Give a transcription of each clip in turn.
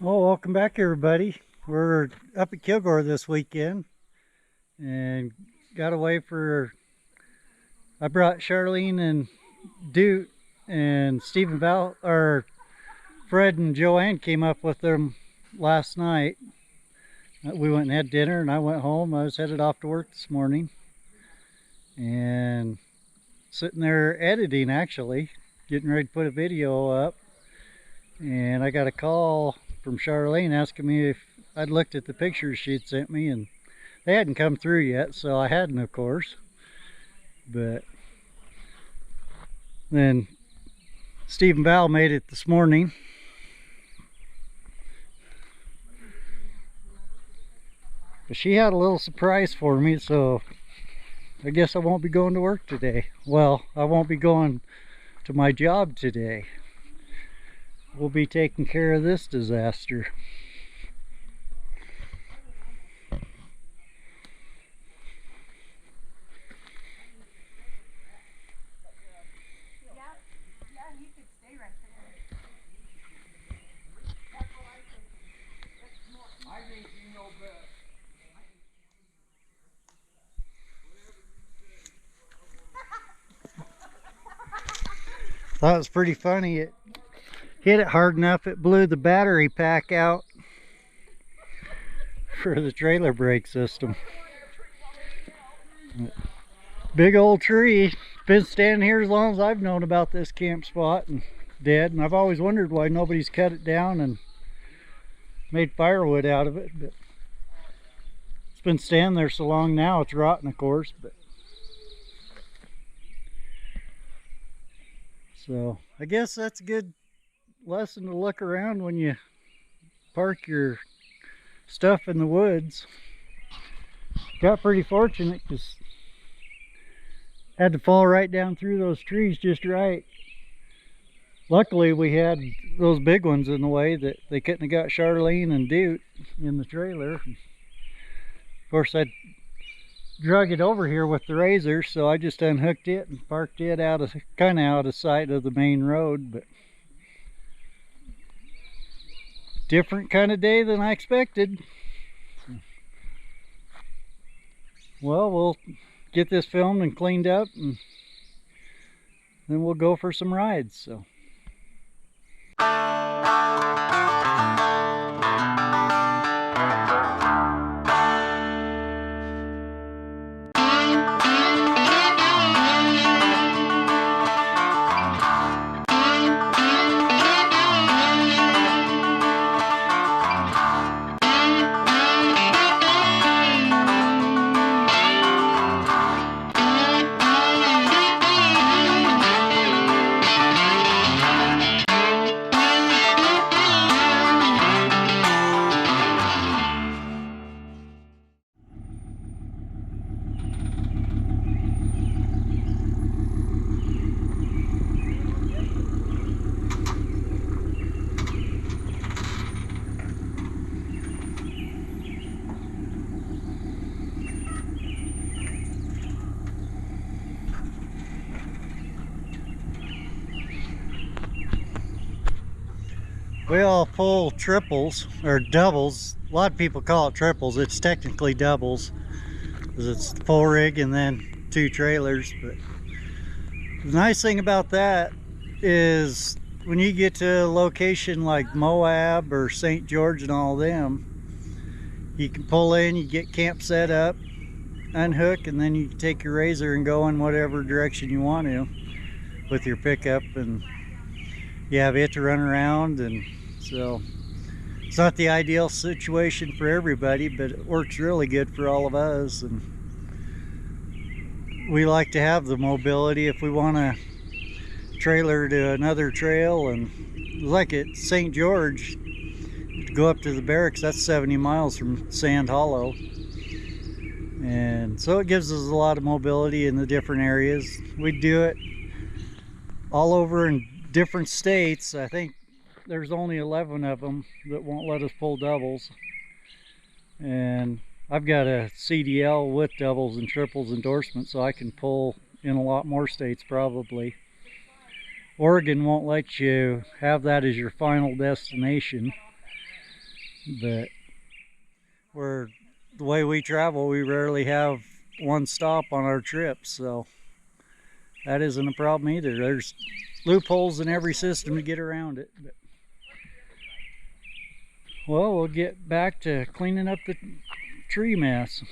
Oh, welcome back everybody. We're up at Kilgore this weekend and got away I brought Charlene and Duke and Stephen Val, or Fred and Joanne came up with them last night. We went and had dinner and I went home. I was headed off to work this morning and sitting there editing, actually, getting ready to put a video up. And I got a call from Charlene asking me if I'd looked at the pictures she'd sent me, and they hadn't come through yet, so I hadn't, of course. But then Steve and Val made it this morning. But she had a little surprise for me, so I guess I won't be going to work today. Well, I won't be going to my job today. We'll be taking care of this disaster. That was pretty funny. It hit it hard enough it blew the battery pack out for the trailer brake system. Big old tree. Been standing here as long as I've known about this camp spot and dead, and I've always wondered why nobody's cut it down and made firewood out of it. But it's been standing there so long now it's rotten, of course. But so I guess that's a good lesson to look around when you park your stuff in the woods. Got pretty fortunate because had to fall right down through those trees just right. Luckily we had those big ones in the way that they couldn't have got Charlene and Duke in the trailer. Of course I drug it over here with the razor, so I just unhooked it and parked it kind of out of sight of the main road. But different kind of day than I expected. Well, we'll get this filmed and cleaned up, and then we'll go for some rides. So we all pull triples or doubles. A lot of people call it triples. It's technically doubles because it's the full rig and then 2 trailers. But the nice thing about that is when you get to a location like Moab or St. George and all them, you can pull in, you get camp set up, unhook, and then you can take your razor and go in whatever direction you want to with your pickup, and you have it to run around. And so it's not the ideal situation for everybody, but it works really good for all of us. And we like to have the mobility if we want to trailer to another trail. And like at St. George, to go up to the barracks, that's 70 miles from Sand Hollow, and so it gives us a lot of mobility in the different areas. We do it all over in different states. I think there's only 11 of them that won't let us pull doubles, and I've got a CDL with doubles and triples endorsement, so I can pull in a lot more states probably. Oregon won't let you have that as your final destination. but the way we travel, we rarely have one stop on our trips, so that isn't a problem either. There's loopholes in every system to get around it. But, well, we'll get back to cleaning up the tree mess.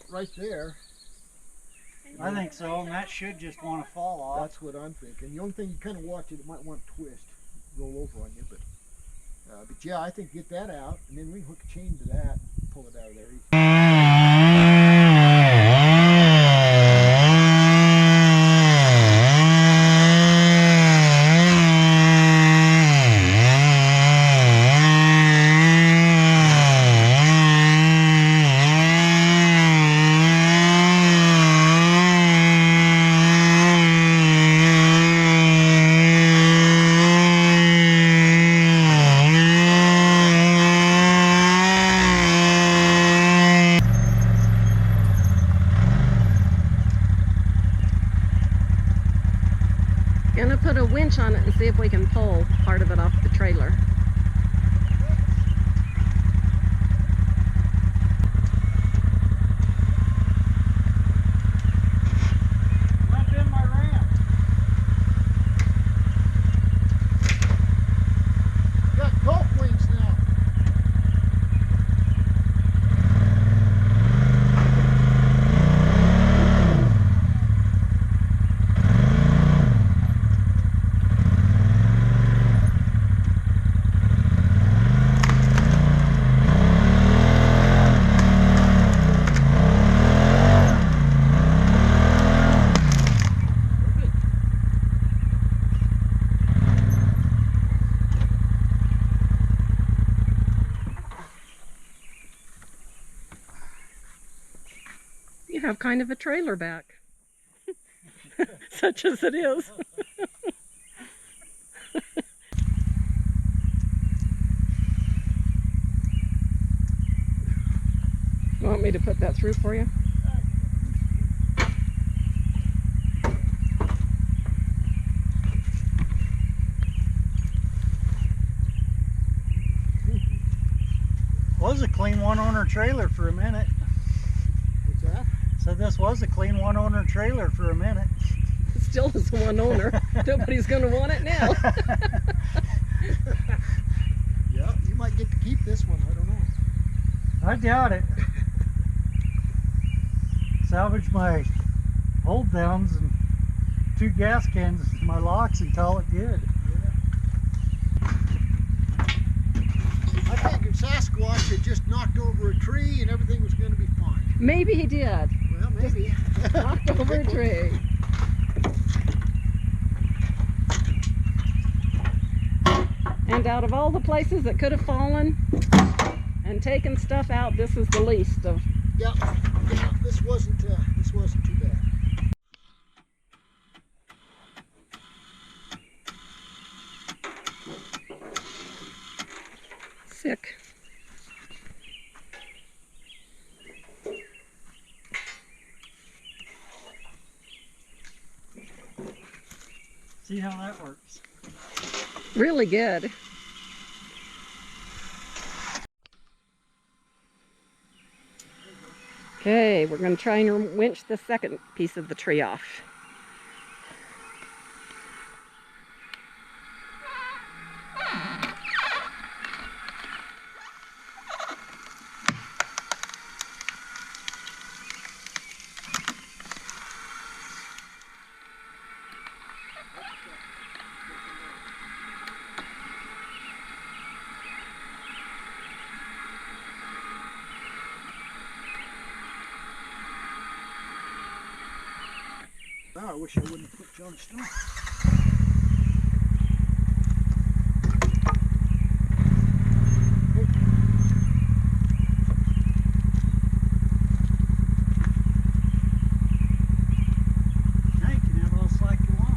Right there. I think so, and that should just want to fall off. That's what I'm thinking. The only thing you kind of watch it might want to twist, roll over on you, but yeah, I think get that out, and then we can hook a chain to that, and pull it out of there. Gonna put a winch on it and see if we can pull part of it off the trailer. Limp in my ramp. Got golf wings now. have kind of a trailer back. Such as it is. You want me to put that through for you? Was a clean one-owner trailer for a minute. What's that? Said this was a clean one-owner trailer for a minute. It still is one owner. Nobody's going to want it now. Yeah, you might get to keep this one. I don't know. I doubt it. Salvage my hold downs and 2 gas cans, my locks, and call it good. I figured Sasquatch had just knocked over a tree and everything was going to be fine. Maybe he did. Well, maybe. Knocked over a tree. And out of all the places that could have fallen and taken stuff out, this is the least of. Yeah, this wasn't too bad. Sick. See how that works. Really good. Okay, we're going to try and winch the second piece of the tree off. Oh, I wish I wouldn't have put you on the stone. Now you can have all the slack you want.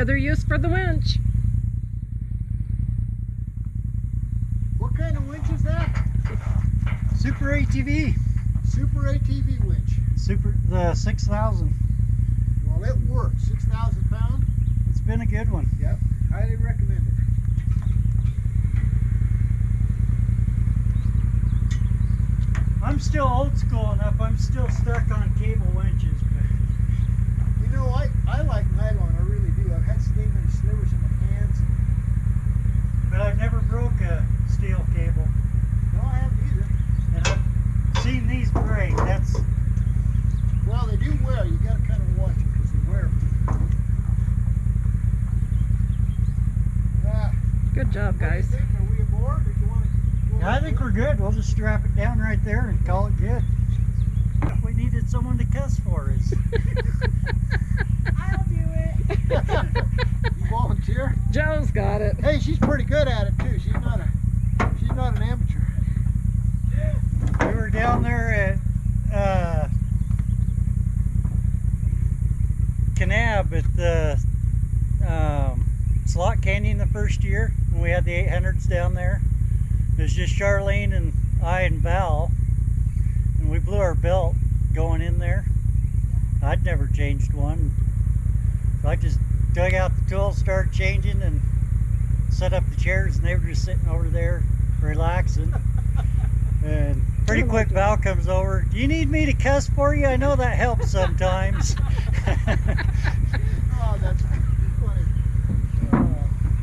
other use for the winch. What kind of winch is that? Super ATV. Super ATV winch. The 6,000. Well, it works. 6,000 pound. It's been a good one. Yep. Highly recommend it. I'm still old school enough. I'm still stuck on cable winches. But You know, I like nylon. I really do. I've had stinging slivers in my hands. but I've never broke a steel cable. No, I haven't either. And I've seen these break. That's Well, they do wear. You got to kind of watch it because they wear. Good job, guys. What do you think? Are we aboard, or do you want to go I think we're good. We'll just strap it down right there and call it good. If we needed someone to cuss for us. I'll do it. You volunteer? Joe's got it. Hey, she's pretty good at it too. She's not an amateur. We were down there at Kanab at the Slot Canyon the first year when we had the 800s down there. It was just Charlene and I and Val, and we blew our belt going in there. I'd never changed one, so I just dug out the tools, started changing, and set up the chairs, and they were just sitting over there relaxing. And pretty quick Val comes over, "Do you need me to cuss for you? I know that helps sometimes." Oh, that's funny.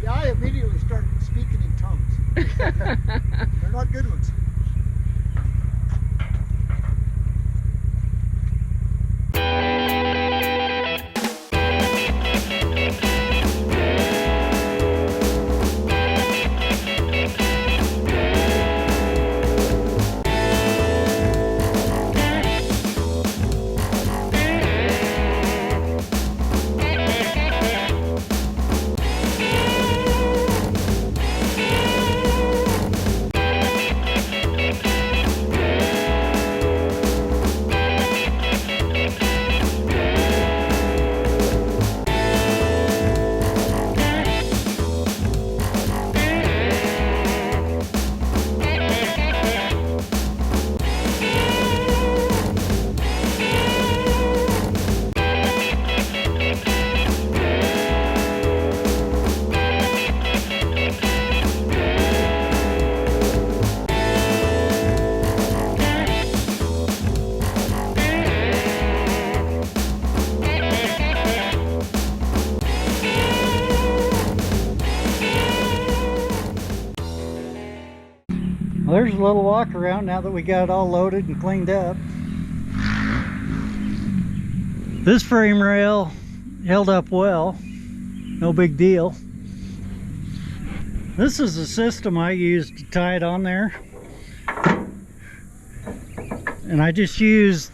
Yeah, I immediately started speaking in tongues. They're not good ones. Well, there's a little walk around now that we got it all loaded and cleaned up. This frame rail held up well, no big deal. This is the system I used to tie it on there, and I just used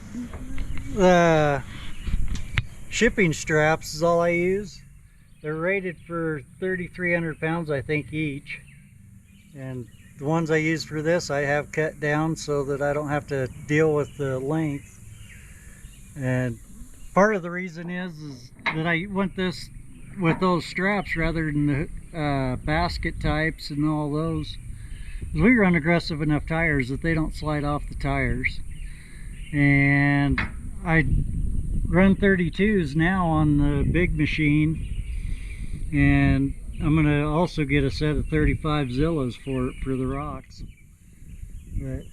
the shipping straps is all I use. They're rated for 3,300 pounds, I think, each, and the ones I use for this I have cut down so that I don't have to deal with the length. And part of the reason is that I went this with those straps rather than the basket types and all those. We run aggressive enough tires that they don't slide off the tires. And I run 32s now on the big machine, and I'm going to also get a set of 35 Zillas for the rocks. But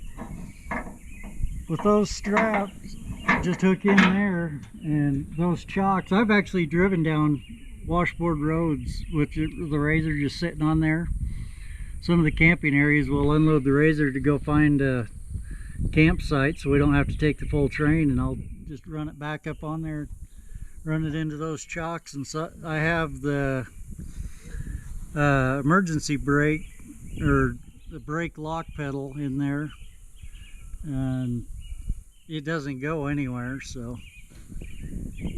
with those straps, just hook in there, and those chocks, I've actually driven down washboard roads with the razor just sitting on there. Some of the camping areas will unload the razor to go find a campsite so we don't have to take the full train, and I'll just run it back up on there, run it into those chocks. And so I have the emergency brake, or the brake lock pedal in there, and it doesn't go anywhere. So,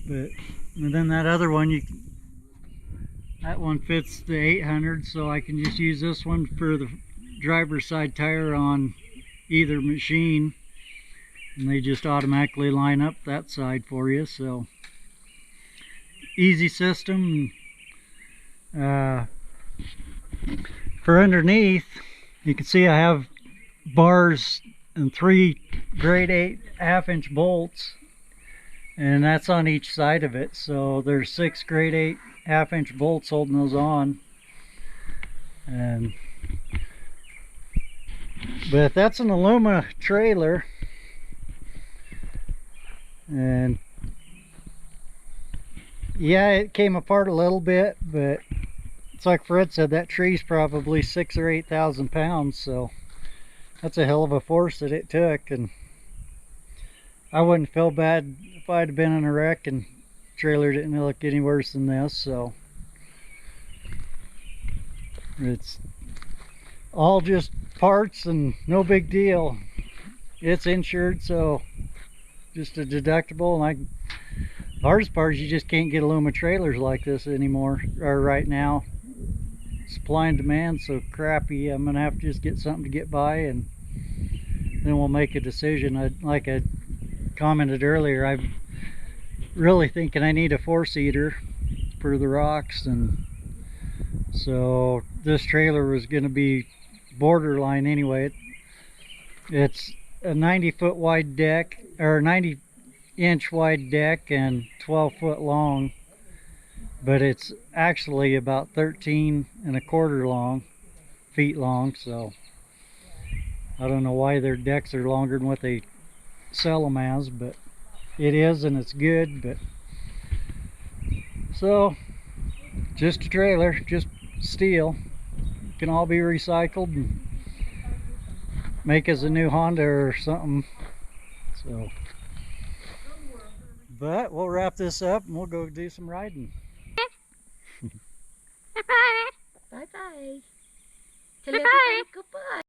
but and then that other one, that one fits the 800, so I can just use this one for the driver's side tire on either machine, and they just automatically line up that side for you. So easy system. For underneath, you can see I have bars and 3 grade 8 1/2-inch bolts, and that's on each side of it. So there's 6 grade 8 1/2-inch bolts holding those on. But that's an Aluma trailer, and yeah, it came apart a little bit, but it's like Fred said, that tree's probably 6,000 or 8,000 pounds, so that's a hell of a force that it took. And I wouldn't feel bad if I'd have been in a wreck and trailer didn't look any worse than this. So it's all just parts and no big deal. It's insured, so just a deductible. And the hardest part is you just can't get Aluma trailers like this anymore, or right now. Supply and demand so crappy. I'm gonna have to just get something to get by, and then we'll make a decision. Like I commented earlier, I'm really thinking I need a 4-seater for the rocks, and so this trailer was going to be borderline anyway. It's a 90-foot wide deck, or 90-inch wide deck, and 12-foot long, but it's actually about 13 1/4 feet long. So I don't know why their decks are longer than what they sell them as, but it is, and it's good. But so just a trailer, just steel, can all be recycled and make us a new Honda or something. So, but we'll wrap this up and we'll go do some riding. Bye bye. Tell everybody goodbye.